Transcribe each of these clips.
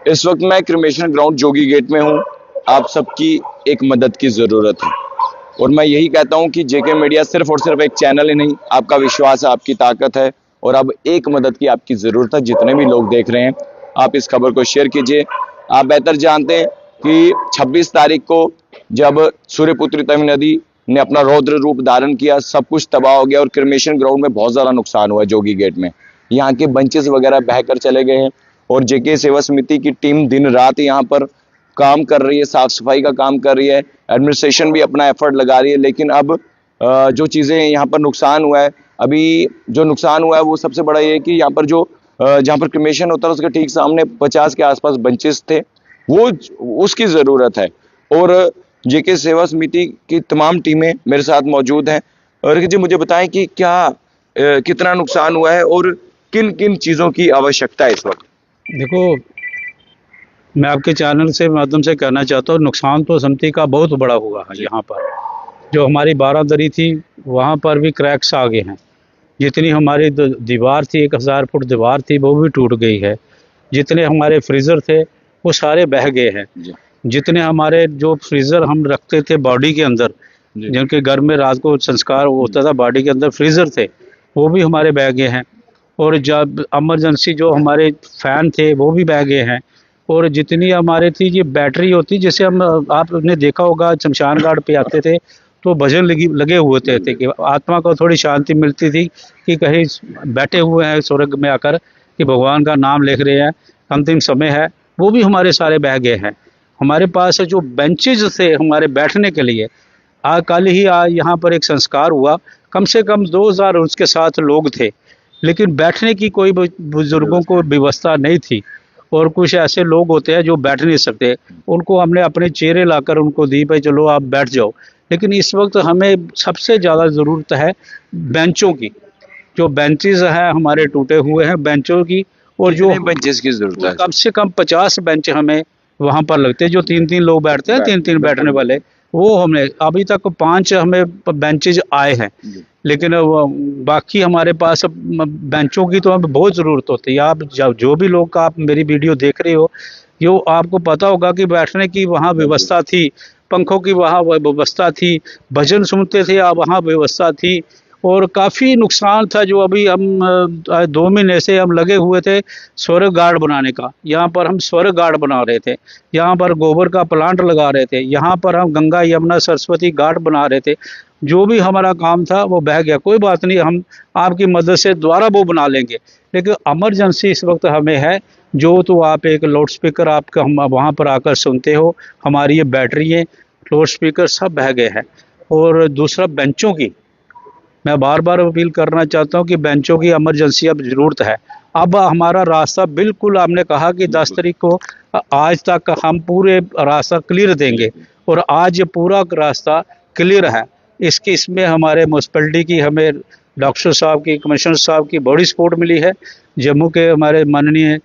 इस वक्त मैं क्रिमेशन ग्राउंड जोगी गेट में हूं। आप सबकी एक मदद की ज़रूरत है और मैं यही कहता हूं कि जेके मीडिया सिर्फ और सिर्फ एक चैनल ही नहीं, आपका विश्वास है, आपकी ताकत है और अब एक मदद की आपकी ज़रूरत है। जितने भी लोग देख रहे हैं, आप इस खबर को शेयर कीजिए। आप बेहतर जानते हैं कि 26 तारीख को जब सूर्यपुत्री तवी नदी ने अपना रौद्र रूप धारण किया, सब कुछ तबाह हो गया और क्रिमेशन ग्राउंड में बहुत ज़्यादा नुकसान हुआ है। जोगी गेट में यहाँ के बंचेस वगैरह बहकर चले गए हैं और जेके सेवा समिति की टीम दिन रात यहाँ पर काम कर रही है, साफ सफाई का काम कर रही है, एडमिनिस्ट्रेशन भी अपना एफर्ट लगा रही है। लेकिन अब जो चीज़ें यहाँ पर नुकसान हुआ है, अभी जो नुकसान हुआ है वो सबसे बड़ा ये है कि यहाँ पर जो जहाँ पर क्रिमेशन होता है उसके ठीक सामने 50 के आसपास बंचेस थे, वो उसकी ज़रूरत है। और जेके सेवा समिति की तमाम टीमें मेरे साथ मौजूद हैं। और जी मुझे बताएं कि क्या कितना नुकसान हुआ है और किन किन चीज़ों की आवश्यकता है इस वक्त। देखो, मैं आपके चैनल से माध्यम से कहना चाहता हूँ, नुकसान तो समिति का बहुत बड़ा हुआ है। यहाँ पर जो हमारी बारादरी थी वहाँ पर भी क्रैक्स आ गए हैं। जितनी हमारी दीवार थी, 1000 फुट दीवार थी, वो भी टूट गई है। जितने हमारे फ्रीज़र थे वो सारे बह गए हैं। जितने हमारे जो फ्रीज़र हम रखते थे बॉडी के अंदर, जिनके घर में रात को संस्कार होता था, बॉडी के अंदर फ्रीज़र थे, वो भी हमारे बह गए हैं। और जब इमरजेंसी जो हमारे फ़ैन थे वो भी बह गए हैं। और जितनी हमारे थी ये बैटरी होती, जैसे हम आपने देखा होगा शमशान घाट पे आते थे तो भजन लगे हुए थे कि आत्मा को थोड़ी शांति मिलती थी कि कहीं बैठे हुए हैं स्वर्ग में आकर कि भगवान का नाम लिख रहे हैं, अंतिम समय है। वो भी हमारे सारे बह गए हैं। हमारे पास जो बेंचेज थे हमारे बैठने के लिए, कल ही यहाँ पर एक संस्कार हुआ, कम से कम 2000 उसके साथ लोग थे, लेकिन बैठने की कोई बुजुर्गों को व्यवस्था नहीं थी। और कुछ ऐसे लोग होते हैं जो बैठ नहीं सकते, उनको हमने अपने चेहरे लाकर उनको दी, भाई चलो आप बैठ जाओ। लेकिन इस वक्त हमें सबसे ज़्यादा ज़रूरत है बेंचों की। जो बेंचेस हैं हमारे टूटे हुए हैं बेंचों की, और जो बेंचेस की जरूरत है कम से कम 50 बेंच हमें वहाँ पर लगते हैं, जो 3-3 लोग बैठते हैं, 3-3 बैठने वाले। वो हमने अभी तक 5 हमें बेंचेज आए हैं, लेकिन बाकी हमारे पास बेंचों की तो हमें बहुत ज़रूरत होती है। आप जो भी लोग आप मेरी वीडियो देख रहे हो, यो आपको पता होगा कि बैठने की वहाँ व्यवस्था थी, पंखों की वहाँ व्यवस्था थी, भजन सुनते थे वहाँ व्यवस्था थी। और काफ़ी नुकसान था जो अभी हम 2 महीने से हम लगे हुए थे स्वर्ग गार्ड बनाने का। यहाँ पर हम स्वर्ग गार्ड बना रहे थे, यहाँ पर गोबर का प्लांट लगा रहे थे, यहाँ पर हम गंगा यमुना सरस्वती घाट बना रहे थे। जो भी हमारा काम था वो बह गया। कोई बात नहीं, हम आपकी मदद से दोबारा वो बना लेंगे। लेकिन इमरजेंसी इस वक्त हमें है, जो तो आप एक लाउड स्पीकर आपका हम वहाँ पर आकर सुनते हो, हमारी ये बैटरी है, लाउड स्पीकर सब बह गए हैं। और दूसरा बेंचों की मैं बार बार अपील करना चाहता हूँ कि बेंचों की इमरजेंसी अब ज़रूरत है। अब हमारा रास्ता बिल्कुल, हमने कहा कि 10 तारीख को आज तक हम पूरे रास्ता क्लियर देंगे और आज ये पूरा रास्ता क्लियर है। इसमें हमारे म्यूनसिपैलिटी की, हमें डॉक्टर साहब की, कमिश्नर साहब की बड़ी सपोर्ट मिली है। जम्मू के हमारे माननीय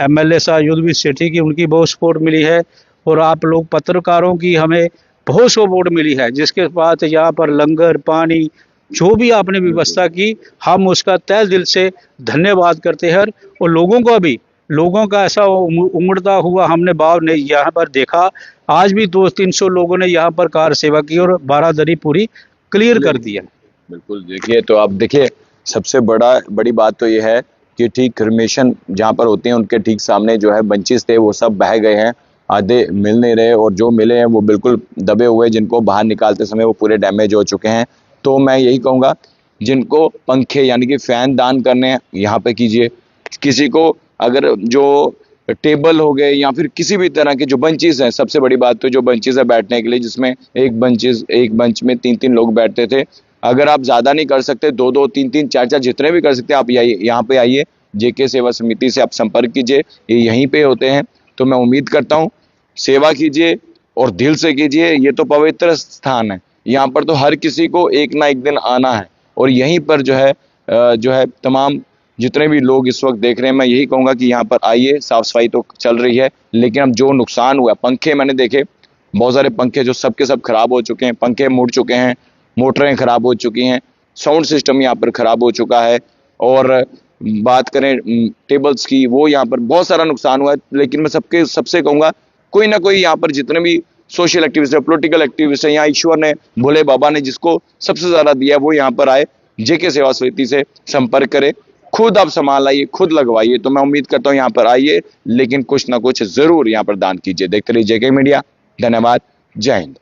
MLA साहब युद्धवीर सेठी की, उनकी बहुत सपोर्ट मिली है। और आप लोग पत्रकारों की हमें बहुत सपोर्ट मिली है, जिसके बाद यहाँ पर लंगर पानी जो भी आपने व्यवस्था की, हम उसका तहे दिल से धन्यवाद करते हैं। और लोगों का ऐसा उमड़ता हुआ हमने भाव नहीं यहाँ पर देखा। आज भी 200-300 लोगों ने यहाँ पर कार सेवा की और बारादरी पूरी क्लियर कर दिया। बिल्कुल, देखिए तो आप देखिए, सबसे बड़ी बात तो ये है कि ठीक क्रिमेशन जहाँ पर होते हैं उनके ठीक सामने जो है बंचेस थे वो सब बह गए हैं, आधे मिल नहीं रहे और जो मिले हैं वो बिल्कुल दबे हुए, जिनको बाहर निकालते समय वो पूरे डैमेज हो चुके हैं। तो मैं यही कहूँगा, जिनको पंखे यानी कि फ़ैन दान करने हैं यहाँ पे कीजिए। किसी को अगर जो टेबल हो गए या फिर किसी भी तरह के जो बंचेस हैं, सबसे बड़ी बात तो जो बंचेस है बैठने के लिए, जिसमें एक बंच में 3-3 लोग बैठते थे, अगर आप ज़्यादा नहीं कर सकते, 2-2, 3-3, 4-4 जितने भी कर सकते हैं, आप यहाँ पे आइए, जेके सेवा समिति से आप संपर्क कीजिए, ये यहीं पे होते हैं। तो मैं उम्मीद करता हूँ सेवा कीजिए और दिल से कीजिए। ये तो पवित्र स्थान है, यहाँ पर तो हर किसी को एक ना एक दिन आना है। और यहीं पर जो है तमाम जितने भी लोग इस वक्त देख रहे हैं, मैं यही कहूँगा कि यहाँ पर आइए। साफ सफाई तो चल रही है, लेकिन अब जो नुकसान हुआ, पंखे मैंने देखे, बहुत सारे पंखे जो सबके सब खराब हो चुके हैं, पंखे मुड़ चुके हैं, मोटरें खराब हो चुकी हैं, साउंड सिस्टम यहाँ पर खराब हो चुका है। और बात करें टेबल्स की, वो यहाँ पर बहुत सारा नुकसान हुआ है। लेकिन मैं सबसे कहूँगा, कोई ना कोई यहाँ पर जितने भी सोशल एक्टिविस्ट है, पॉलिटिकल एक्टिविस्ट है, यहाँ ईश्वर ने, भोले बाबा ने जिसको सबसे ज़्यादा दिया है वो यहाँ पर आए, जेके सेवा समिति से संपर्क करें, खुद आप सामान लाइए, खुद लगवाइए। तो मैं उम्मीद करता हूँ यहाँ पर आइए, लेकिन कुछ ना कुछ ज़रूर यहाँ पर दान कीजिए। देखते रहिए जेके मीडिया। धन्यवाद। जय हिंद।